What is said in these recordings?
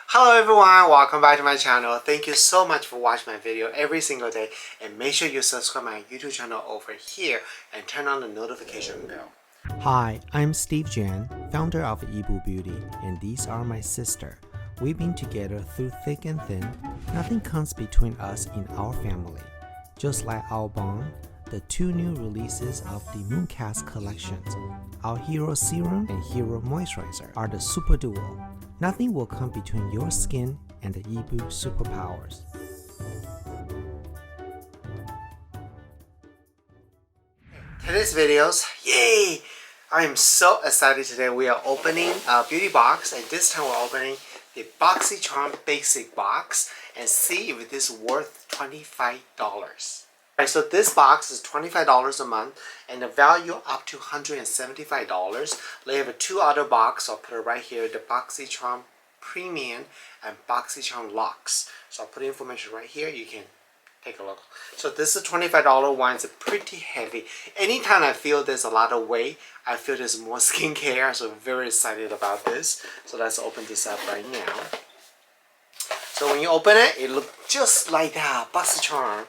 Hello everyone, welcome back to my channel. Thank you so much for watching my video every single day, and make sure you subscribe my YouTube channel over here and turn on the notification bell. Hi, I'm Steve Jan, founder of Yibu Beauty, and these are my sister. We've been together through thick and thin. Nothing comes between us in our family. Just like our bond, the two new releases of the Mooncast collections, our Hero Serum and Hero Moisturizer, are the super duo. Nothing will come between your skin and the Yibu superpowers. Today's videos, yay! I am so excited today. We are opening a beauty box, and this time we're opening the Boxycharm Basic Box and see if it is worth $25. Alright, so this box is $25 a month and the value up to $175. They have two other boxes. I'll put it right here, the Boxycharm Premium and Boxycharm Luxe. So I'll put the information right here. You can take a look. So this is a $25 one. It's pretty heavy. Anytime I feel there's a lot of weight, I feel there's more skincare. So I'm very excited about this. So let's open this up right now. So when you open it, it looks just like that, Boxycharm.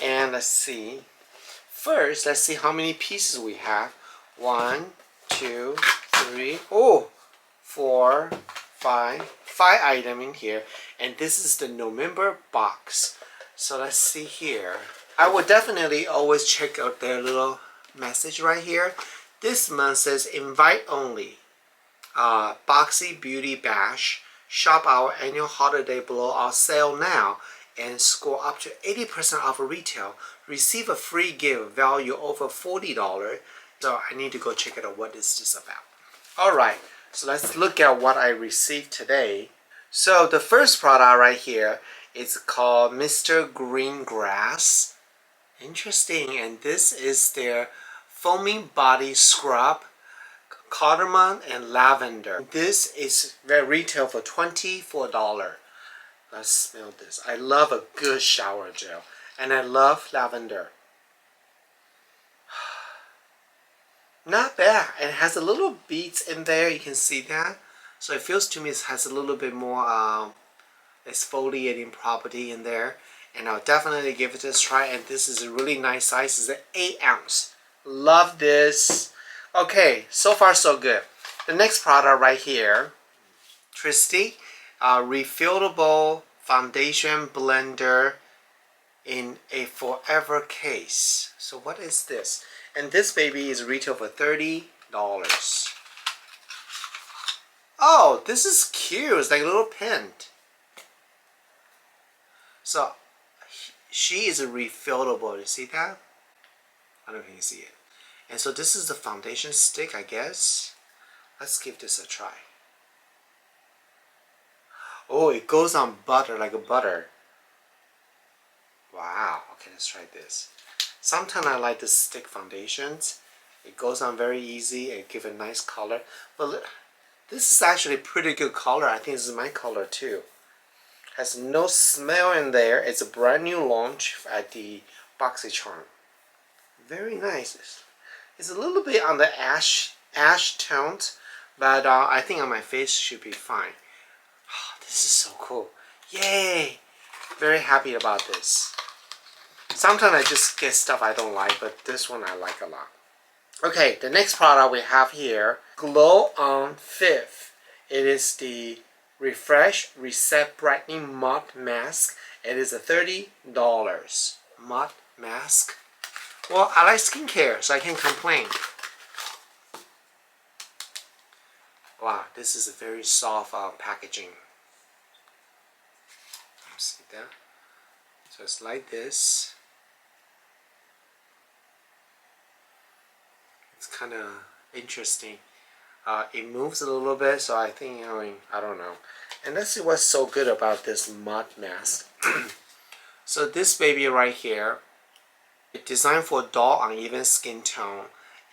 And let's see. First, let's see how many pieces we have. 1, 2, 3, 4, 5. 5 items in here. And this is the November box. So let's see here. I would definitely always check out their little message right here. This month says invite only. Boxy Beauty Bash. Shop our annual holiday blowout sale now and score up to 80% off retail. Receive a free gift value over $40. So I need to go check it out. What is this about? Alright, so let's look at what I received today. So the first product right here is called Mr. Greengrass. Interesting, and this is their foaming body scrub. Cardamom and lavender. This is retail for $24. Let's smell this. I love a good shower gel, and I love lavender. Not bad. It has a little beads in there. You can see that. So it feels to me it has a little bit more exfoliating property in there. And I'll definitely give it a try. And this is a really nice size. It's an 8 ounce. Love this. Okay, so far so good. The next product right here, Tristy, refillable foundation blender in a forever case. So what is this? And this baby is retail for $30. Oh, this is cute. It's like a little pen. So she is a refillable. You see that? I don't know if you can see it. And so this is the foundation stick, I guess. Let's give this a try. Oh, it goes on butter, like a butter. Wow. Okay, let's try this. Sometimes I like the stick foundations. It goes on very easy and give a nice color. But this is actually a pretty good color. I think this is my color too. Has no smell in there. It's a brand new launch at the Boxycharm. Very nice. It's a little bit on the ash tone, but I think on my face should be fine. Oh, this is so cool. Yay! Very happy about this. Sometimes I just get stuff I don't like, but this one I like a lot. Okay, the next product we have here, Glow On 5th. It is the Refresh Reset Brightening Mud Mask. It is a $30 mud mask. Well, I like skincare, so I can't complain. Wow, this is a very soft packaging. See that? So it's like this. It's kind of interesting. It moves a little bit, so I think, I don't know. And let's see what's so good about this mud mask. So this baby right here, it's designed for dull, uneven skin tone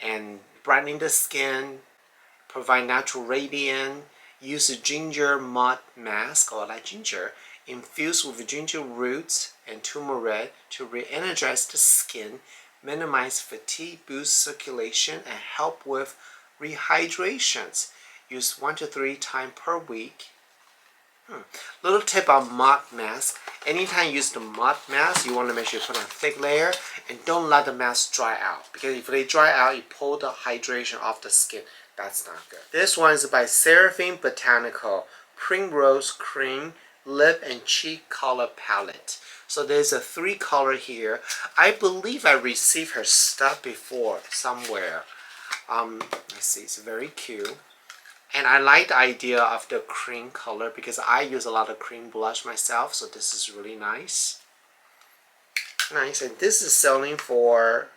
and brightening the skin, provide natural radiance. Use a ginger mud mask, or like ginger, infused with ginger roots and turmeric to re-energize the skin, minimize fatigue, boost circulation, and help with rehydrations. Use 1 to 3 times per week. Little tip on mud mask. Anytime you use the mud mask, you want to make sure you put on a thick layer and don't let the mask dry out. Because if they dry out, you pull the hydration off the skin. That's not good. This one is by SERAPHINE Botanical Primrose Cream Lip and Cheek Color Palette. So there's a 3 color here. I believe I received her stuff before somewhere. Let's see, it's very cute. And I like the idea of the cream color because I use a lot of cream blush myself, so this is really nice. Nice, and this is selling for,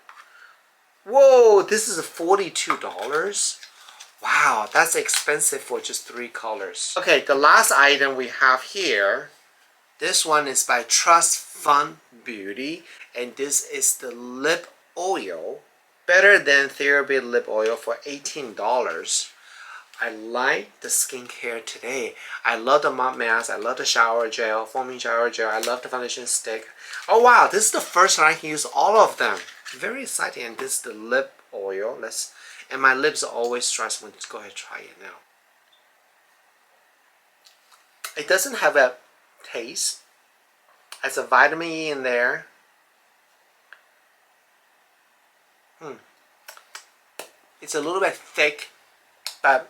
whoa, this is $42. Wow, that's expensive for just 3 colors. Okay, the last item we have here, this one is by Trust Fund Beauty, and this is the lip oil. Better than Therapy lip oil for $18. I like the skincare today. I love the mud mask. I love the shower gel, foaming shower gel. I love the foundation stick. Oh wow, this is the first time I can use all of them. Very exciting. And this is the lip oil. And my lips are always dry, so let's go ahead and try it now. It doesn't have a taste. Has a vitamin E in there. It's a little bit thick, but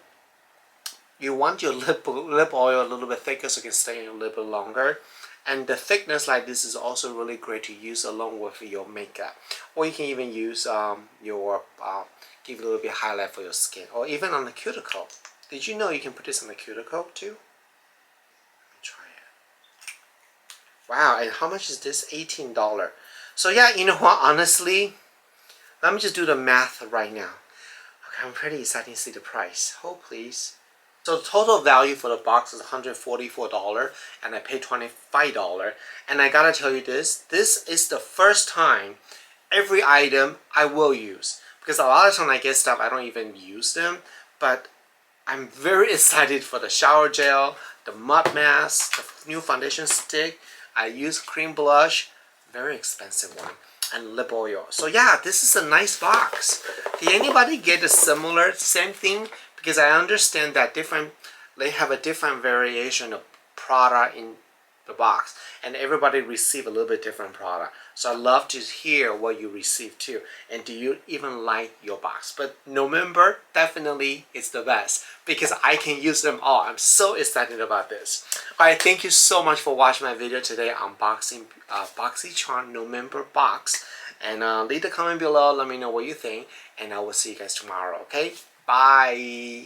you want your lip oil a little bit thicker so it can stay in a little bit longer. And the thickness like this is also really great to use along with your makeup. Or you can even use give a little bit highlight for your skin. Or even on the cuticle. Did you know you can put this on the cuticle too? Let me try it. Wow, and how much is this? $18. So yeah, you know what, honestly, let me just do the math right now. Okay, I'm pretty excited to see the price. Hold please. So the total value for the box is $144 and I paid $25. And I gotta tell you this is the first time every item I will use. Because a lot of times I get stuff I don't even use them. But I'm very excited for the shower gel, the mud mask, the new foundation stick. I use cream blush, very expensive one, and lip oil. So yeah, this is a nice box. Did anybody get a similar, same thing? Because I understand that they have a different variation of product in the box, and everybody receive a little bit different product. So I love to hear what you receive too, and do you even like your box? But November definitely is the best because I can use them all. I'm so excited about this. Alright, thank you so much for watching my video today unboxing Boxycharm November box. And leave a comment below, let me know what you think, and I will see you guys tomorrow, okay? Bye!